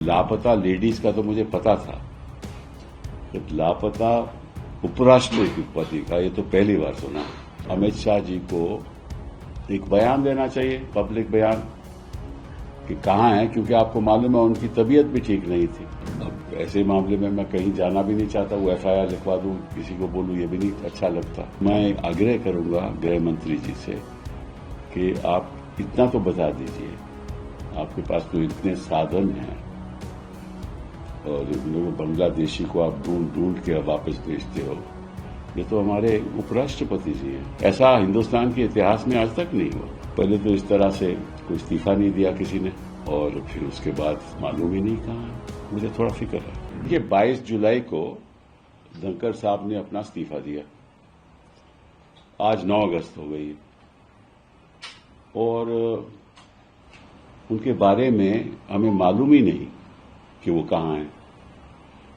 लापता लेडीज का तो मुझे पता था, जब लापता उपराष्ट्रपति का ये तो पहली बार सुना। अमित शाह जी को एक बयान देना चाहिए, पब्लिक बयान, कि कहाँ हैं, क्योंकि आपको मालूम है उनकी तबीयत भी ठीक नहीं थी। अब ऐसे मामले में मैं कहीं जाना भी नहीं चाहता, वो एफआईआर लिखवा दूं, किसी को बोलूं, ये भी नहीं अच्छा लगता। मैं आग्रह करूंगा गृह मंत्री जी से कि आप इतना तो बता दीजिए, आपके पास तो इतने साधन हैं और बांग्लादेशी को आप ढूंढ ढूंढ के वापस भेजते हो। ये तो हमारे उपराष्ट्रपति जी हैं। ऐसा हिंदुस्तान के इतिहास में आज तक नहीं हुआ। पहले तो इस तरह से कोई इस्तीफा नहीं दिया किसी ने, और फिर उसके बाद मालूम ही नहीं कहा है। मुझे थोड़ा फिक्र है। ये 22 जुलाई को धनखड़ साहब ने अपना इस्तीफा दिया, आज 9 अगस्त हो गई और उनके बारे में हमें मालूम ही नहीं कि वो कहाँ हैं।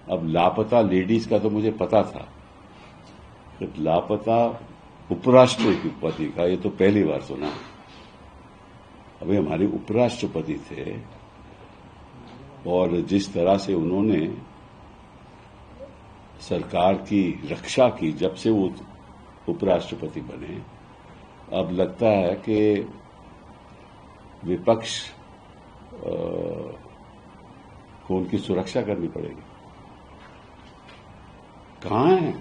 अब लापता लेडीज का तो मुझे पता था, जब लापता उपराष्ट्रपति का ये तो पहली बार सुना। अभी हमारे उपराष्ट्रपति थे और जिस तरह से उन्होंने सरकार की रक्षा की जब से वो उपराष्ट्रपति बने, अब लगता है कि विपक्ष को उनकी सुरक्षा करनी पड़ेगी। कहाँ हैं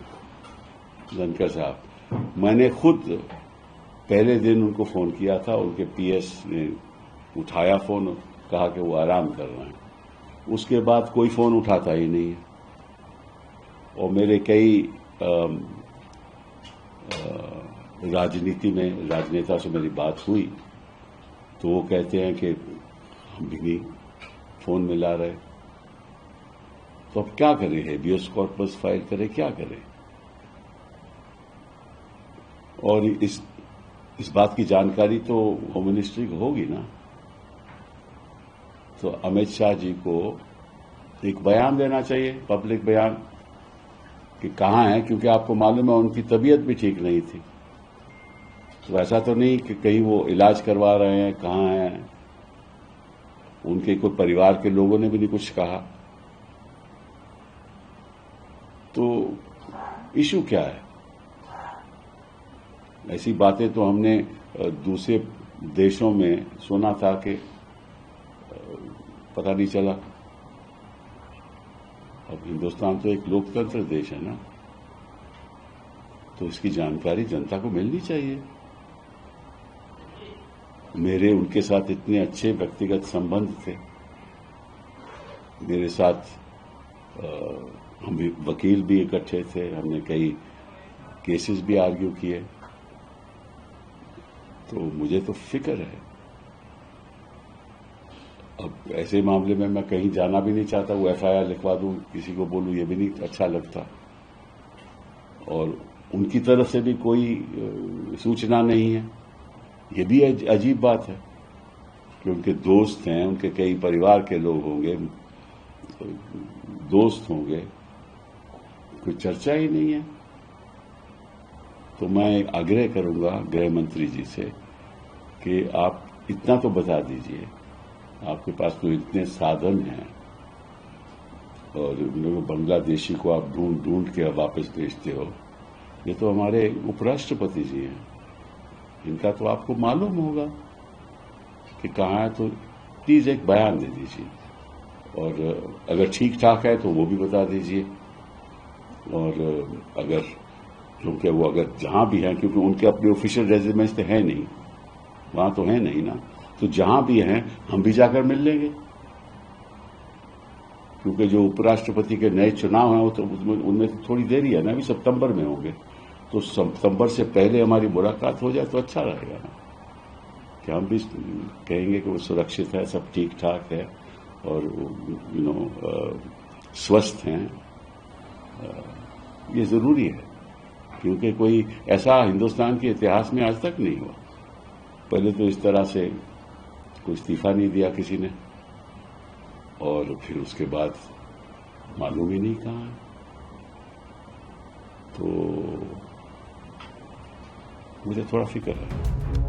धनखड़ साहब? मैंने खुद पहले दिन उनको फोन किया था, उनके पीएस ने उठाया फोन, कहा कि वो आराम कर रहे हैं। उसके बाद कोई फोन उठाता ही नहीं है। और मेरे कई राजनीति में राजनेता से मेरी बात हुई तो वो कहते हैं कि हम भी नहीं फोन मिला रहे। तो अब क्या करें? हेबियस कॉर्पस फाइल करें, क्या करें? और इस बात की जानकारी तो होम मिनिस्ट्री को होगी ना। तो अमित शाह जी को एक बयान देना चाहिए, पब्लिक बयान, कि कहाँ हैं, क्योंकि आपको मालूम है उनकी तबीयत भी ठीक नहीं थी। तो ऐसा तो नहीं कि कहीं वो इलाज करवा रहे हैं, कहाँ हैं। उनके कोई परिवार के लोगों ने भी नहीं कुछ कहा। तो इशू क्या है? ऐसी बातें तो हमने दूसरे देशों में सुना था कि पता नहीं चला। अब हिंदुस्तान तो एक लोकतंत्र देश है ना, तो इसकी जानकारी जनता को मिलनी चाहिए। मेरे उनके साथ इतने अच्छे व्यक्तिगत संबंध थे। मेरे साथ हम भी वकील भी इकट्ठे थे, हमने कई केसेस भी आर्ग्यू किए। तो मुझे तो फिक्र है। अब ऐसे मामले में मैं कहीं जाना भी नहीं चाहता, वो एफआईआर लिखवा दूं, किसी को बोलूं, ये भी नहीं अच्छा लगता। और उनकी तरफ से भी कोई सूचना नहीं है। ये भी अजीब बात है कि उनके दोस्त हैं, उनके कई परिवार के लोग होंगे, दोस्त होंगे, कोई चर्चा ही नहीं है। तो मैं आग्रह करूंगा गृह मंत्री जी से कि आप इतना तो बता दीजिए, आपके पास तो इतने साधन हैं और बांग्लादेशी को आप ढूंढ ढूंढ के वापस भेजते हो। ये तो हमारे उपराष्ट्रपति जी हैं, इनका तो आपको मालूम होगा कि कहाँ है। तो प्लीज एक बयान दे दीजिए, और अगर ठीक ठाक है तो वो भी बता दीजिए। और अगर, क्योंकि वो अगर जहां भी हैं, क्योंकि उनके अपने ऑफिशियल रेजिडेंस तो है नहीं, वहां तो है नहीं ना, तो जहां भी हैं हम भी जाकर मिल लेंगे। क्योंकि जो उपराष्ट्रपति के नए चुनाव हैं वो तो उनमें तो थोड़ी देरी है ना, अभी सितंबर में होंगे। तो सितंबर से पहले हमारी मुलाकात हो जाए तो अच्छा रहेगा ना, कि हम भी कहेंगे कि वो सुरक्षित है, सब ठीक ठाक है और स्वस्थ हैं। ये जरूरी है, क्योंकि कोई ऐसा हिंदुस्तान के इतिहास में आज तक नहीं हुआ। पहले तो इस तरह से कोई इस्तीफा नहीं दिया किसी ने, और फिर उसके बाद मालूम ही नहीं कहाँ है। तो मुझे थोड़ा फिक्र है।